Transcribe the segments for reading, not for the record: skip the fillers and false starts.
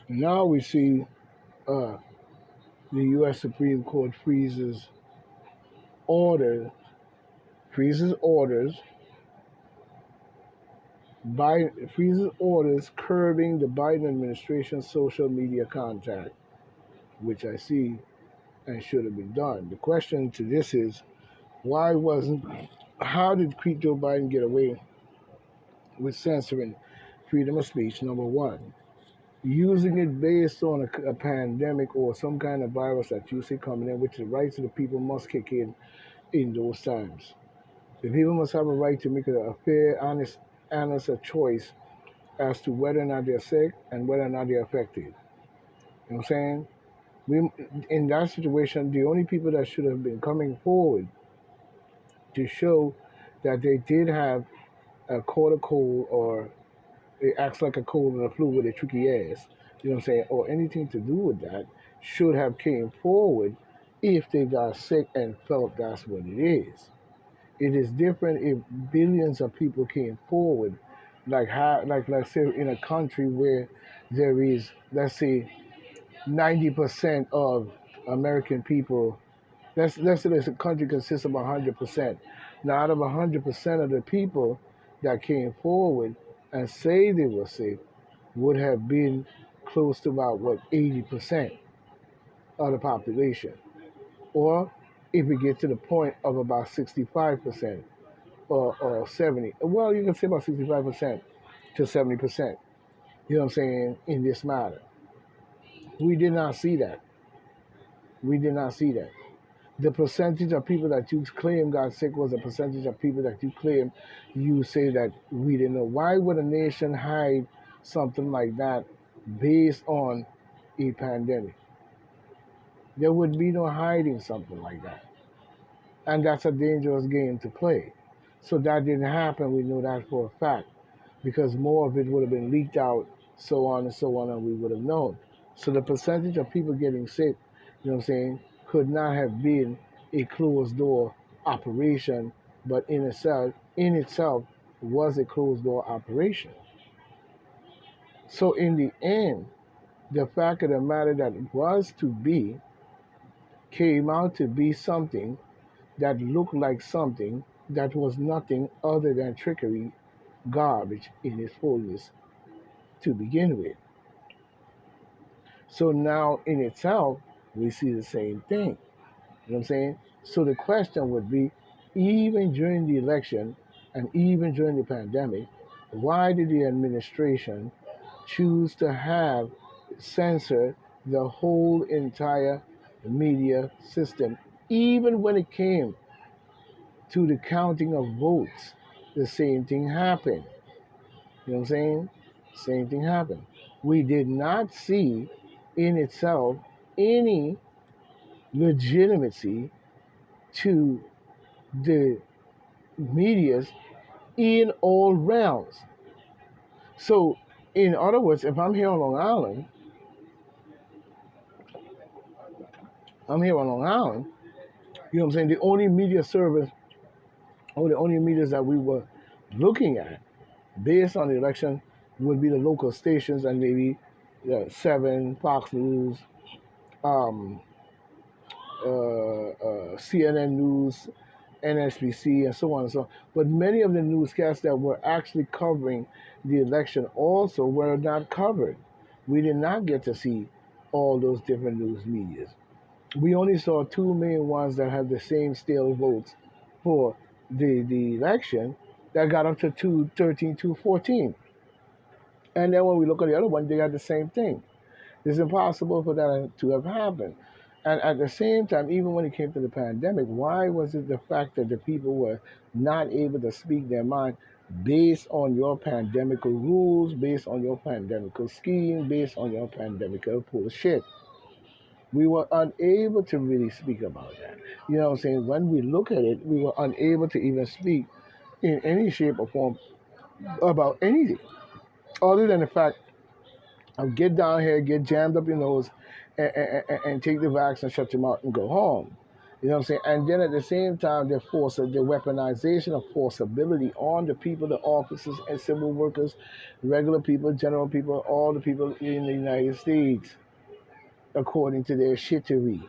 Now we see uh, the U.S. Supreme Court order, freezes freezes orders curbing the Biden administration's social media contact, which I see and should have been done. The question to this is, why wasn't, how did Joe Biden get away with censoring freedom of speech? Number one, using it based on a pandemic or some kind of virus that you see coming in, which the rights of the people must kick in those times. The people must have a right to make a fair, honest a choice as to whether or not they're sick and whether or not they're affected. You know what I'm saying? We, in that situation, the only people that should have been coming forward to show that they did have caught a cold or it acts like a cold and a flu with a tricky ass, you know what I'm saying, or anything to do with that, should have came forward if they got sick and felt that's what it is. It is different if billions of people came forward, like how, like let's say in a country where there is, let's say, 90% of American people. Let's say this country consists of 100%. Now, out of 100% of the people that came forward and say they were sick, would have been close to about what 80% of the population, or if we get to the point of about 65% or 70, well, you can say about 65% to 70%. You know what I'm saying? In this matter, we did not see that. We did not see that. The percentage of people that you claim got sick was the percentage of people that you claim you say that we didn't know. Why would a nation hide something like that based on a pandemic? There would be no hiding something like that. And that's a dangerous game to play. So that didn't happen. We know that for a fact because more of it would have been leaked out, so on and so on, and we would have known. So the percentage of people getting sick, you know what I'm saying, could not have been a closed door operation, but in itself was a closed door operation. So in the end, the fact of the matter that it was to be came out to be something that looked like something that was nothing other than trickery, garbage in its fullness to begin with. So now in itself, we see the same thing. You know what I'm saying? So the question would be, even during the election and even during the pandemic, why did the administration choose to have censor the whole entire media system, even when it came to the counting of votes? The same thing happened. You know what I'm saying? Same thing happened. We did not see in itself any legitimacy to the medias in all realms. So, in other words, if I'm here on Long Island, I'm here on Long Island, you know what I'm saying? The only media service or the only medias that we were looking at based on the election would be the local stations and maybe 7, Fox News, um, CNN News, NSBC, and so on and so on. But many of the newscasts that were actually covering the election also were not covered. We did not get to see all those different news medias. We only saw two main ones that had the same stale votes for the election that got up to 213, 214. And then when we look at the other one, they got the same thing. It's impossible for that to have happened. And at the same time, even when it came to the pandemic, why was it the fact that the people were not able to speak their mind based on your pandemical rules, based on your pandemical scheme, based on your pandemical bullshit? We were unable to really speak about that. You know what I'm saying? When we look at it, we were unable to even speak in any shape or form about anything other than the fact get down here, get jammed up your nose, and take the vaccine, shut your mouth, and go home. You know what I'm saying? And then at the same time, they force the weaponization of forceability on the people, the officers and civil workers, regular people, general people, all the people in the United States, according to their shittery.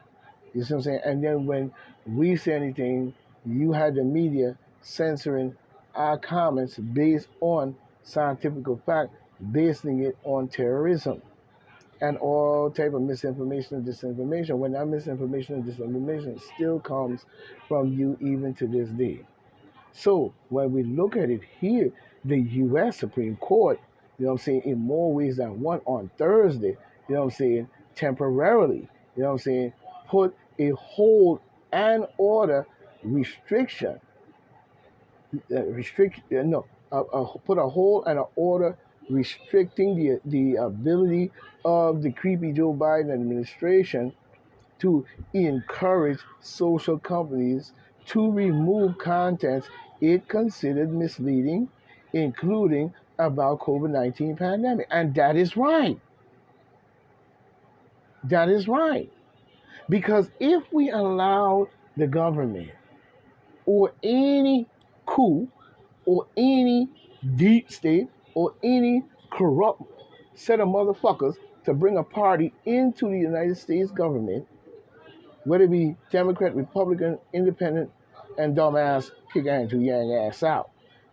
You see what I'm saying? And then when we say anything, you had the media censoring our comments based on scientific fact, basing it on terrorism and all type of misinformation and disinformation. When that misinformation and disinformation still comes from you even to this day. So when we look at it here, the U.S. Supreme Court, you know what I'm saying, in more ways than one on Thursday, you know what I'm saying, temporarily, you know what I'm saying, put a hold and order restriction, put a hold and an order restricting the ability of the creepy Joe Biden administration to encourage social companies to remove contents it considered misleading, including about COVID-19 pandemic. And that is right. That is right. Because if we allow the government or any coup or any deep state or any corrupt set of motherfuckers to bring a party into the United States government, whether it be Democrat, Republican, Independent, and dumbass kick Andrew Yang ass out.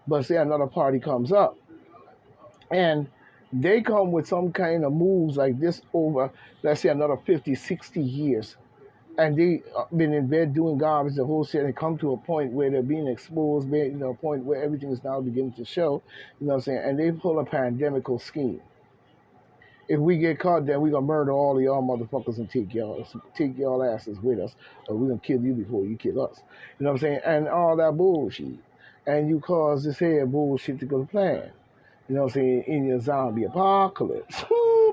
But say another party comes up and they come with some kind of moves like this over, let's say, another 50, 60 years. And they been in bed doing garbage the whole shit and come to a point where they're being exposed, a point where everything is now beginning to show, you know what I'm saying? And they pull a pandemical scheme. If we get caught, then we're gonna murder all of y'all motherfuckers and take y'all asses with us, or we're gonna kill you before you kill us. You know what I'm saying? And all that bullshit. And you cause this here bullshit to go to plan. You know what I'm saying? In your zombie apocalypse.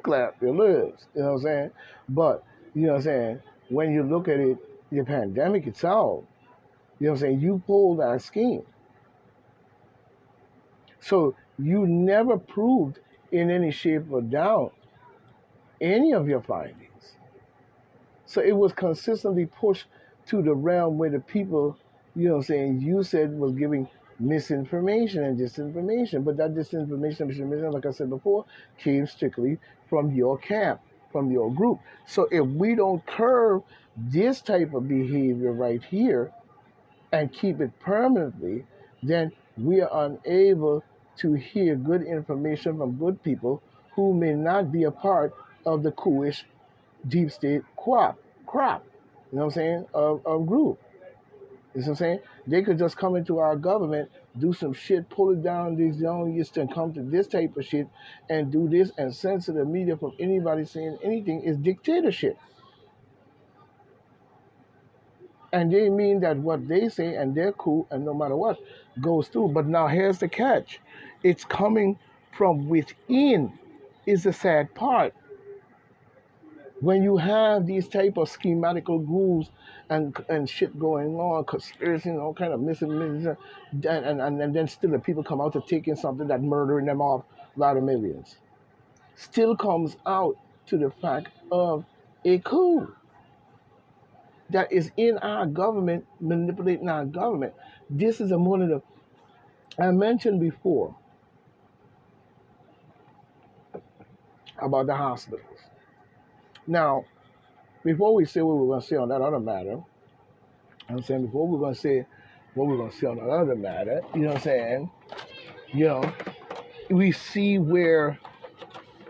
Clap your lips. You know what I'm saying? But, you know what I'm saying? When you look at it, the pandemic itself, you know what I'm saying? You pulled that scheme. So you never proved in any shape or doubt any of your findings. So it was consistently pushed to the realm where the people, you know what I'm saying, you said was giving misinformation and disinformation. But that disinformation, like I said before, came strictly from your camp, from your group. So if we don't curb this type of behavior right here and keep it permanently, then we are unable to hear good information from good people who may not be a part of the coolish deep state crop, you know what I'm saying, of group. You know what I'm saying? They could just come into our government, do some shit, pull it down these young youths and come to this type of shit and do this and censor the media from anybody saying anything is dictatorship. And they mean that what they say and they're cool and no matter what goes through. But now here's the catch. It's coming from within is the sad part. When you have these type of schematical grooves and shit going on, conspiracy and all kind of and then still the people come out to take in something that murdering them off a lot of millions. Still comes out to the fact of a coup that is in our government, manipulating our government. This is one of the, I mentioned before about the hospitals. Now, before we say what we're going to say on that other matter, I'm saying before we're going to say what we're going to say on that other matter, you know what I'm saying? You know, we see where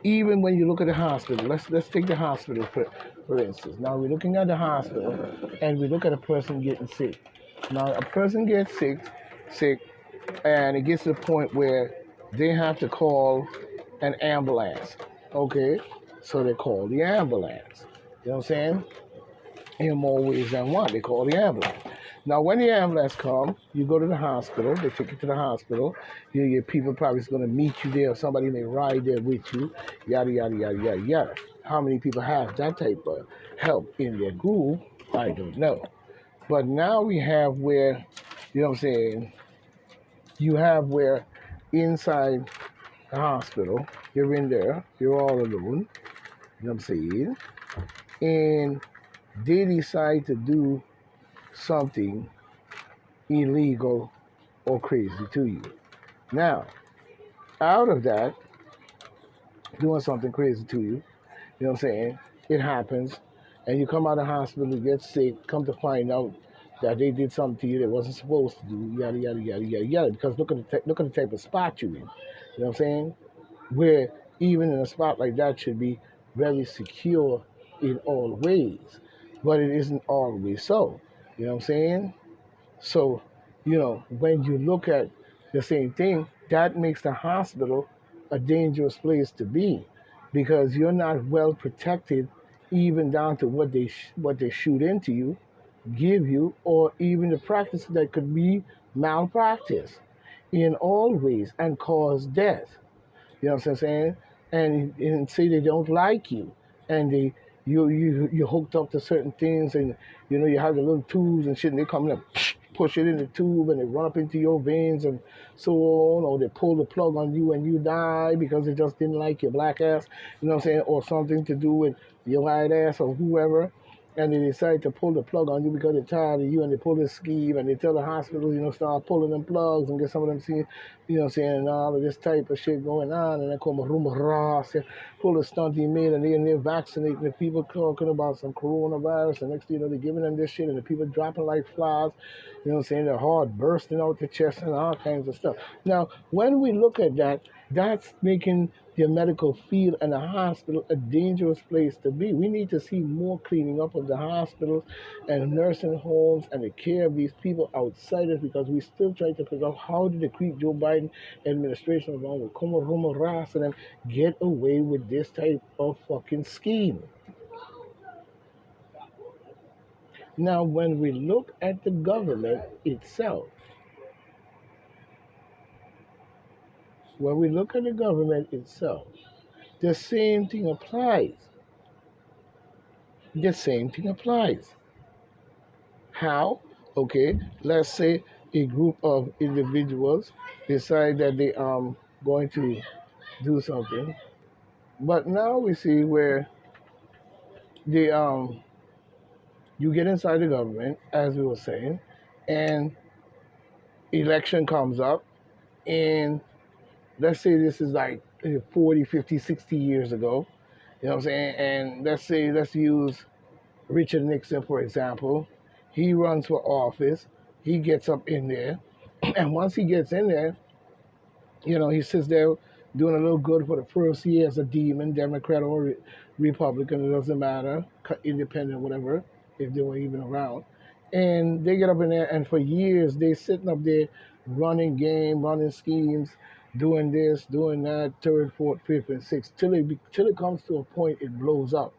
even when you look at the hospital, let's take the hospital for instance. Now we're looking at the hospital and we look at a person getting sick. Now a person gets sick, and it gets to the point where they have to call an ambulance. Okay, so they call the ambulance. You know what I'm saying? In more ways than one, they call the ambulance. Now, when the ambulance comes, you go to the hospital. They take you to the hospital. Your people probably is going to meet you there. Or somebody may ride there with you. Yada yada yada yada yada. How many people have that type of help in their group? I don't know. But now we have where, you know what I'm saying? You have where inside the hospital, you're in there, you're all alone. You know what I'm saying? And they decide to do something illegal or crazy to you. Now, out of that, doing something crazy to you, you know what I'm saying? It happens, and you come out of the hospital, you get sick, come to find out that they did something to you that wasn't supposed to do, yada yada yada yada yada. Because look at the type of spot you're in. You know what I'm saying? Where even in a spot like that should be very secure in all ways, but it isn't always so. You know what I'm saying? So, when you look at the same thing, that makes the hospital a dangerous place to be because you're not well protected, even down to what they shoot into you, give you, or even the practice that could be malpractice in all ways and cause death. You know what I'm saying? And say they don't like you, and you're hooked up to certain things, and you have the little tubes and shit, and they come and push it in the tube, and they run up into your veins and so on, or they pull the plug on you and you die because they just didn't like your black ass. You know what I'm saying? Or something to do with your white ass or whoever. And they decide to pull the plug on you because they're tired of you, and they pull this scheme, and they tell the hospitals, start pulling them plugs and get some of them see, saying all of this type of shit going on, and they call them rumor full of stunty men, and they're vaccinating the people talking about some coronavirus, and next thing you know, they're giving them this shit, and the people dropping like flies, their heart bursting out the chest and all kinds of stuff. Now, when we look at that, that's making the medical field and the hospital a dangerous place to be. We need to see more cleaning up of the hospitals and nursing homes and the care of these people outsiders, because we still trying to figure out how did the creep Joe Biden administration along with Como Rumo Ras and them get away with this type of fucking scheme. Now, when we look at the government itself, the same thing applies. The same thing applies. How? Okay, let's say a group of individuals decide that they going to do something, but now we see where the you get inside the government, as we were saying, and election comes up, and let's say this is like 40, 50, 60 years ago, you know what I'm saying, and let's use Richard Nixon, for example. He runs for office. He gets up in there. And once he gets in there, he sits there doing a little good for the first year as a demon, Democrat or Republican, it doesn't matter, independent, whatever, if they were even around. And they get up in there, and for years, they sitting up there running game, running schemes, doing this, doing that, third, fourth, fifth, and sixth, till it comes to a point it blows up.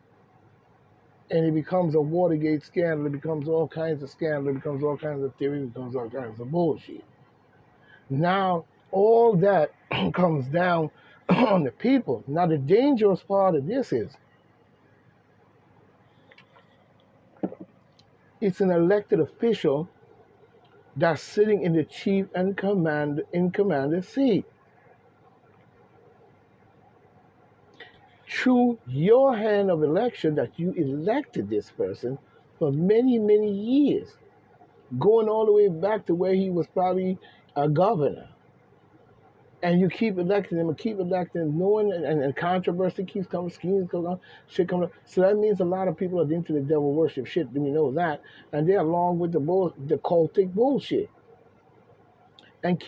And it becomes a Watergate scandal. It becomes all kinds of scandal. It becomes all kinds of theory. It becomes all kinds of bullshit. Now, all that comes down on the people. Now, the dangerous part of this is it's an elected official that's sitting in the chief and commander seat. Through your hand of election that you elected this person for many, many years, going all the way back to where he was probably a governor. And you keep electing them and keep electing them, knowing and controversy keeps coming, schemes come on, shit coming up. So that means a lot of people are into the devil worship shit. We know that, and they're along with the cultic bullshit. And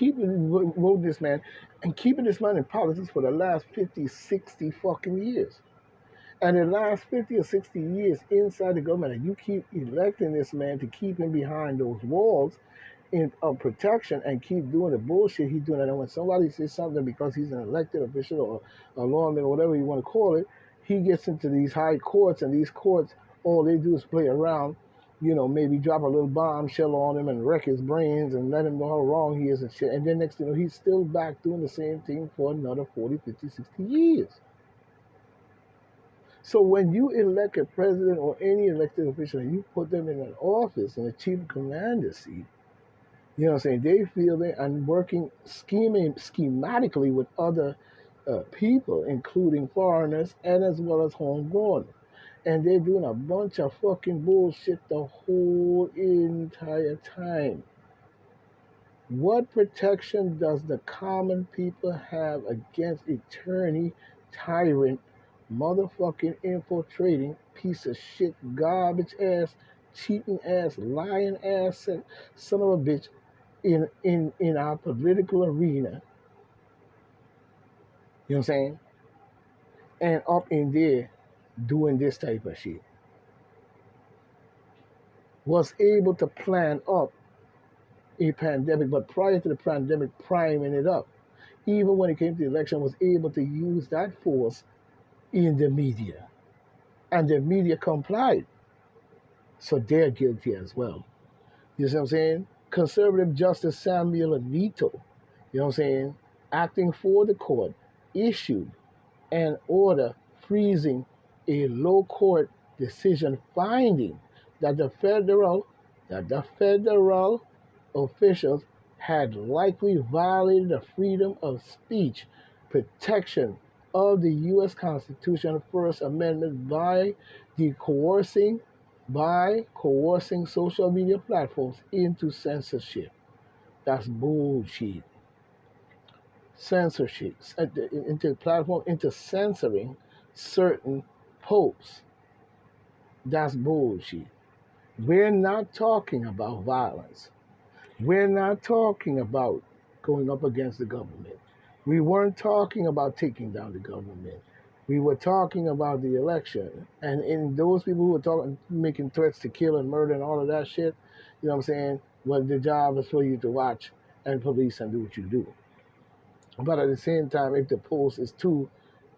wrote this man, and keeping this man in politics for the last 50, 60 fucking years. And the last 50 or 60 years inside the government, and you keep electing this man to keep him behind those walls in protection and keep doing the bullshit he's doing. And when somebody says something because he's an elected official or a lawman or whatever you want to call it, he gets into these high courts, and these courts, all they do is play around, maybe drop a little bombshell on him and wreck his brains and let him know how wrong he is and shit. And then next thing you know, he's still back doing the same thing for another 40, 50, 60 years. So when you elect a president or any elected official and you put them in an office in a chief commander seat, you know what I'm saying, they feel they are working schematically with other people, including foreigners and as well as homegrown. And they're doing a bunch of fucking bullshit the whole entire time. What protection does the common people have against attorney, tyrant, motherfucking infiltrating, piece of shit, garbage ass, cheating ass, lying ass son of a bitch in our political arena? You know what I'm saying? And up in there doing this type of shit. Was able to plan up a pandemic, but prior to the pandemic, priming it up. Even when it came to the election, was able to use that force in the media. And the media complied. So they're guilty as well. You see what I'm saying? Conservative Justice Samuel Alito, you know what I'm saying, acting for the court, issued an order freezing a low court decision finding that the federal officials had likely violated the freedom of speech protection of the U.S. Constitution First Amendment the coercing by coercing social media platforms into censorship. That's bullshit. Censorship into platform into censoring certain posts. That's bullshit. We're not talking about violence. We're not talking about going up against the government. We weren't talking about taking down the government. We were talking about the election. And in those people who were talking, making threats to kill and murder and all of that shit, you know what I'm saying? Well, the job is for you to watch and police and do what you do. But at the same time, if the post is too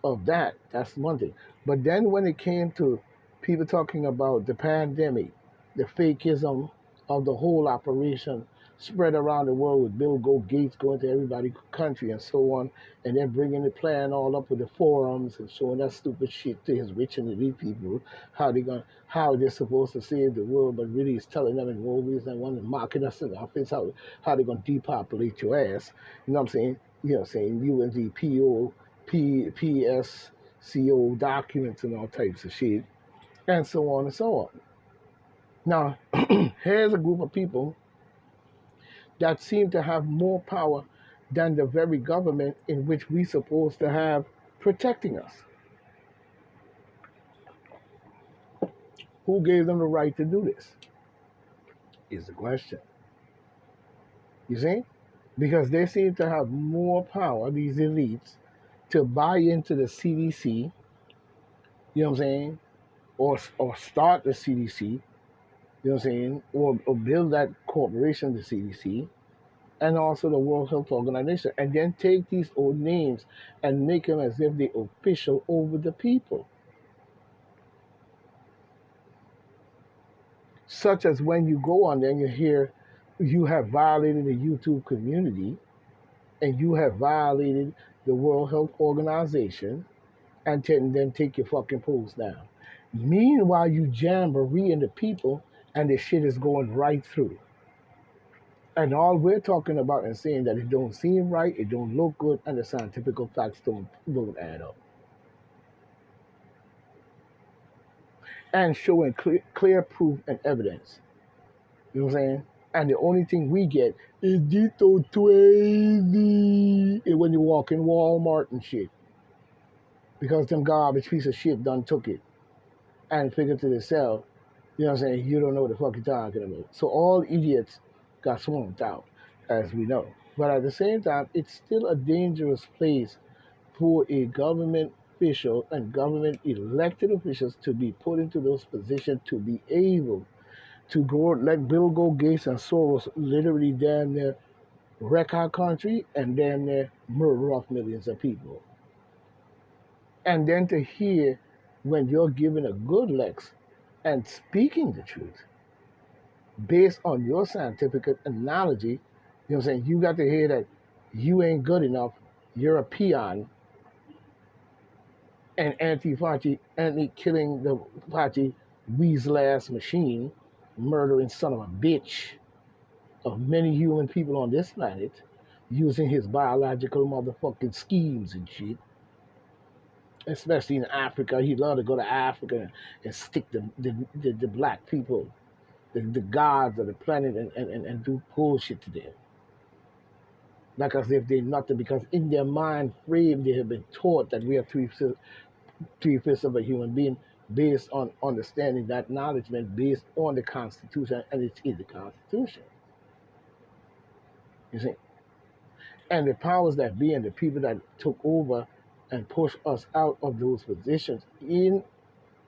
of that, that's one thing. But then when it came to people talking about the pandemic, the fakeism of the whole operation spread around the world with Bill Gates going to everybody's country and so on, and then bringing the plan all up with the forums and showing that stupid shit to his rich and elite people, how they're supposed to save the world, but really it's telling them in movies and want to market us in the office how they're gonna depopulate your ass. You know what I'm saying? You know what I'm saying? UNDPO PSCO documents and all types of shit, and so on and so on. Now, here's a group of people that seem to have more power than the very government in which we're supposed to have protecting us. Who gave them the right to do this? Is the question. You see? Because they seem to have more power, these elites, to buy into the CDC, you know what I'm saying? Or start the CDC, you know what I'm saying? Or build that corporation, the CDC, and also the World Health Organization, and then take these old names and make them as if they're official over the people. Such as when you go on there and you hear you have violated the YouTube community and you have violated the World Health Organization, and then take your fucking post down. Meanwhile, you jamboree in the people and the shit is going right through. And all we're talking about and saying that it don't seem right, it don't look good, and the scientific facts don't add up. And showing clear proof and evidence. You know what I'm saying? And the only thing we get is Dito 20 when you walk in Walmart and shit. Because them garbage piece of shit done took it and figured to themselves, you know what I'm saying, you don't know what the fuck you're talking about. So all idiots got swamped out, as we know. But at the same time, it's still a dangerous place for a government official and government elected officials to be put into those positions to be able to go let Bill Gates and Soros literally damn near wreck our country and damn near murder off millions of people. And then to hear when you're given a good lex and speaking the truth based on your scientific analogy, you know what I'm saying? You got to hear that you ain't good enough, you're a peon, and anti-Fauci, anti-killing the Fauci weasel ass machine, murdering son of a bitch of many human people on this planet, using his biological motherfucking schemes and shit. especially in Africa. He loved to go to Africa and stick the black people, the gods of the planet, and do bullshit to them. Like as if they're nothing, because in their mind frame they have been taught that we are three-fifths of a human being based on understanding that acknowledgement based on the Constitution, and it's in the Constitution. You see? And the powers that be and the people that took over and pushed us out of those positions, in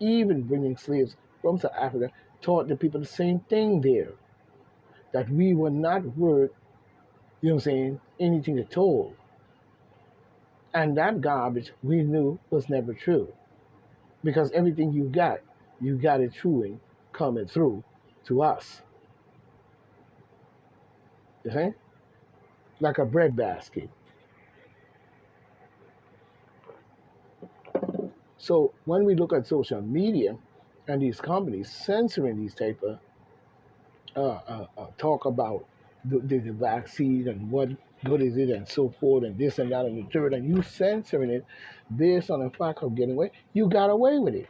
even bringing slaves from South Africa, taught the people the same thing there, that we were not worth, you know what I'm saying, anything at all. And that garbage we knew was never true. Because everything you got it through coming through to us. You see? Like a breadbasket. So when we look at social media and these companies censoring these type of talk about the vaccine and what good is it and so forth and this and that and the third, and you censoring it based on the fact of getting away, you got away with it.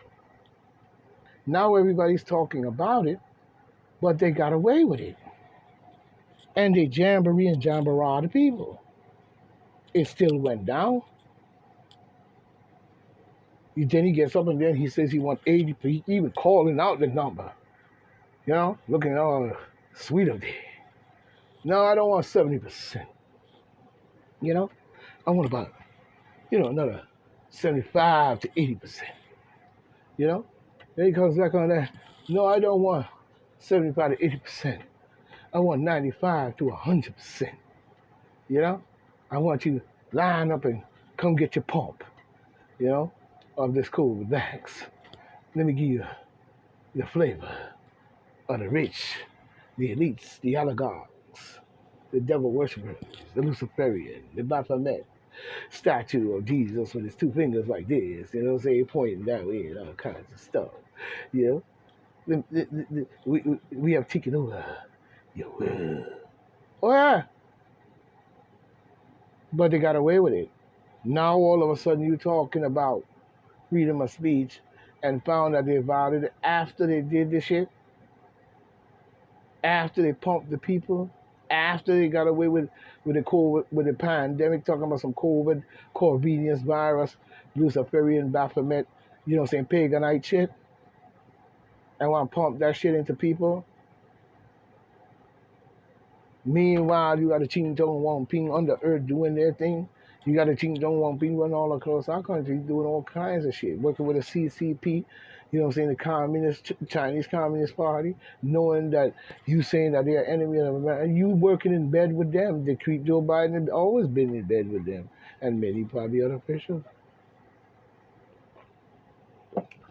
Now everybody's talking about it, but they got away with it. And they jamboree and jamboree the people. It still went down. Then he gets up and then he says he wants 80, he even calling out the number. You know, looking all sweet of it. No, I don't want 70%. You know, I want about, another 75 to 80%. You know, then he comes back on that. No, I don't want 75 to 80%. I want 95 to 100%. You know, I want you to line up and come get your pump, of this COVID vax. Let me give you the flavor of the rich, the elites, the oligarchs, the devil worshippers, the Luciferian, the Baphomet statue of Jesus with his two fingers like this, pointing that way and all kinds of stuff. You know, we have taken over your world. Oh, yeah, but they got away with it. Now all of a sudden you're talking about freedom of speech and found that they violated it after they did this shit, after they pumped the people, after they got away with the COVID, with the pandemic, talking about some COVID, Corvinus virus, Luciferian, Baphomet, paganite shit, and want to pump that shit into people. Meanwhile, you got the Ching Tong Wong Ping under earth doing their thing. You got the Ching Tong Wong Ping running all across our country doing all kinds of shit, working with the CCP, the Communist, Chinese Communist Party, knowing that you saying that they're enemy of America, and you working in bed with them. The creep Joe Biden has always been in bed with them, and many probably other officials.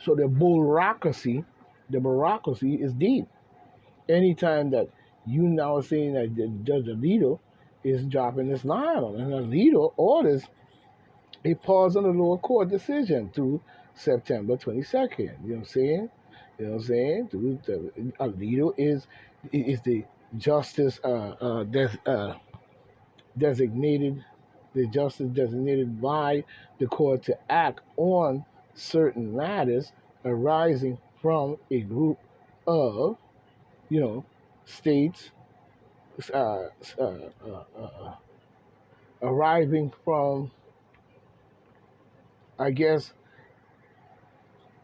So the bureaucracy is deep. Anytime that you now saying that Judge Alito is dropping this line on, and Alito orders a pause on the lower court decision through September 22nd. You know what I'm saying? Alito is the justice designated, the justice designated by the court to act on certain matters arising from a group of, states, uh, uh, uh, uh, arriving from, I guess,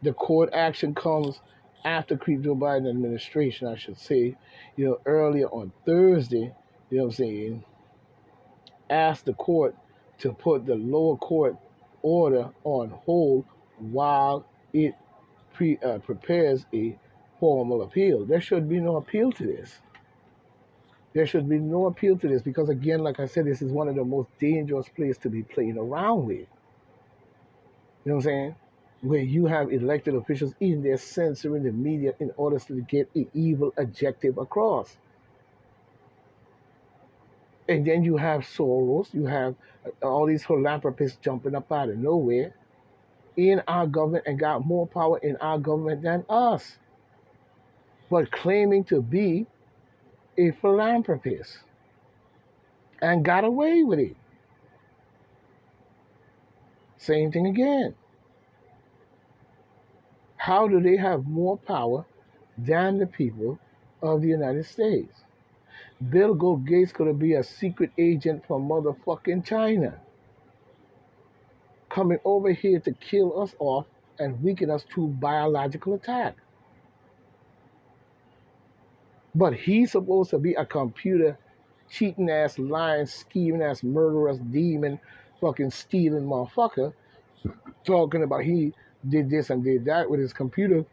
the court action comes after Joe Biden administration, I should say, earlier on Thursday, asked the court to put the lower court order on hold while it prepares a formal appeal. There should be no appeal to this. There should be no appeal to this because, again, like I said, this is one of the most dangerous places to be playing around with. You know what I'm saying? Where you have elected officials in there censoring the media in order to get an evil objective across. And then you have Soros, you have all these philanthropists jumping up out of nowhere in our government and got more power in our government than us, but claiming to be a philanthropist and got away with it. Same thing again. How do they have more power than the people of the United States? Bill Gates could be a secret agent from motherfucking China, coming over here to kill us off and weaken us through biological attack. But he's supposed to be a computer cheating ass, lying, scheming ass, murderous, demon, fucking stealing motherfucker, talking about he did this and did that with his computer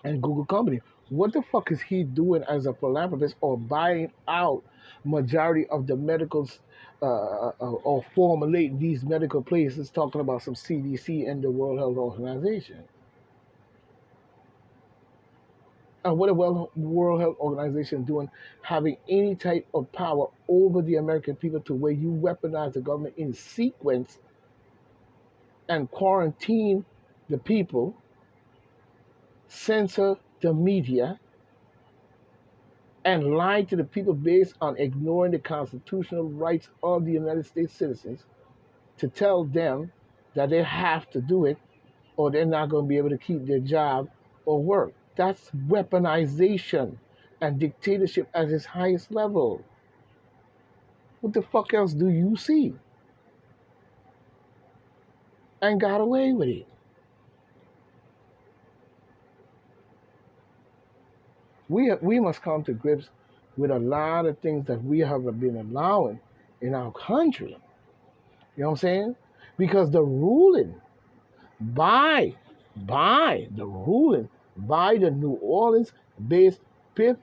and Google company. What the fuck is he doing as a philanthropist or buying out majority of the medicals or formulating these medical places talking about some CDC and the World Health Organization? And what the World Health Organization doing, having any type of power over the American people to where you weaponize the government in sequence and quarantine the people, censor the media, and lie to the people based on ignoring the constitutional rights of the United States citizens to tell them that they have to do it or they're not going to be able to keep their job or work. That's weaponization and dictatorship at its highest level. What the fuck else do you see? And got away with it. We must come to grips with a lot of things that we have been allowing in our country. You know what I'm saying? Because the ruling by the ruling by the New Orleans based Fifth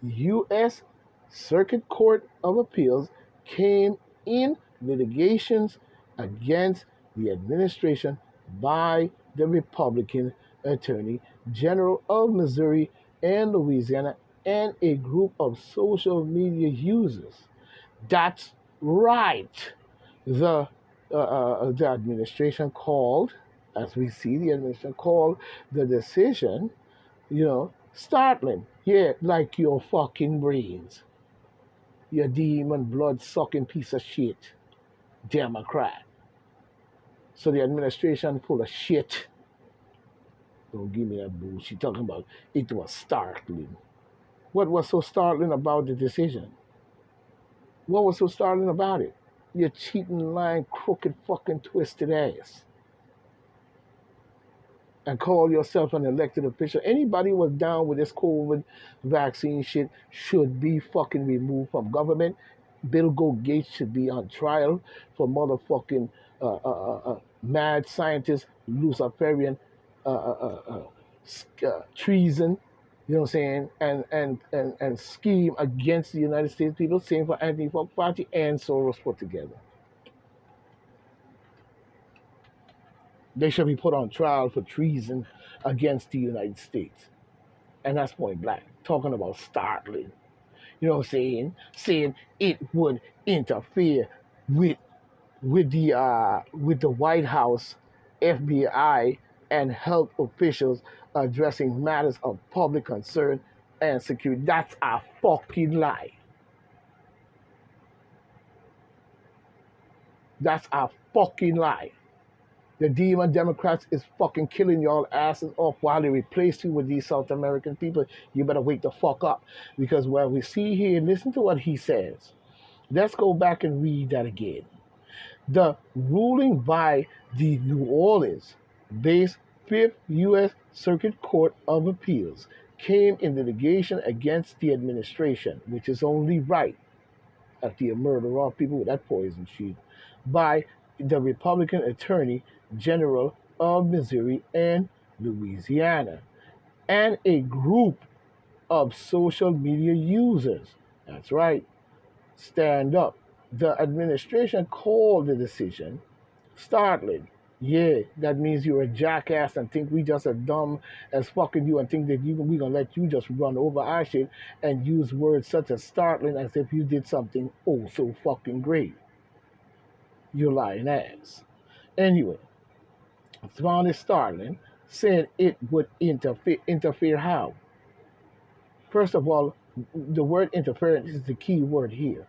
U.S. Circuit Court of Appeals came in litigations against the administration by the Republican Attorney General of Missouri and Louisiana and a group of social media users. That's right. The administration called, as we see, the administration called the decision, startling. Yeah, like your fucking brains. You demon blood sucking piece of shit, Democrat. So the administration full of shit. Don't give me that bullshit. Talking about it was startling. What was so startling about the decision? What was so startling about it? You cheating, lying, crooked, fucking twisted ass. And call yourself an elected official. Anybody who was down with this COVID vaccine shit should be fucking removed from government. Bill Gates should be on trial for motherfucking mad scientist, Luciferian treason. You know what I'm saying? And scheme against the United States people. Same for Anthony Fauci and Soros put together. They should be put on trial for treason against the United States. And that's point blank. Talking about startling. You know what I'm saying? Saying it would interfere with the White House, FBI, and health officials addressing matters of public concern and security. That's a fucking lie. That's a fucking lie. The demon Democrats is fucking killing y'all asses off while they replace you with these South American people. You better wake the fuck up. Because what we see here, listen to what he says. Let's go back and read that again. The ruling by the New Orleans based Fifth U.S. Circuit Court of Appeals came in litigation against the administration, which is only right after you murder all people with that poison shit, by the Republican Attorney General of Missouri and Louisiana, and a group of social media users. That's right. Stand up. The administration called the decision startling. Yeah, that means you're a jackass and think we just as dumb as fucking you and think that we gonna let you just run over our shit and use words such as startling as if you did something oh so fucking great. You lying ass. Anyway, found it startling, said it would interfere. Interfere how? First of all, the word interference is the key word here.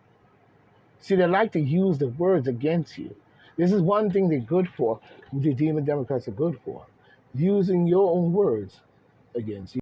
See, they like to use the words against you. This is one thing they're good for, the demon Democrats are good for. using your own words against you.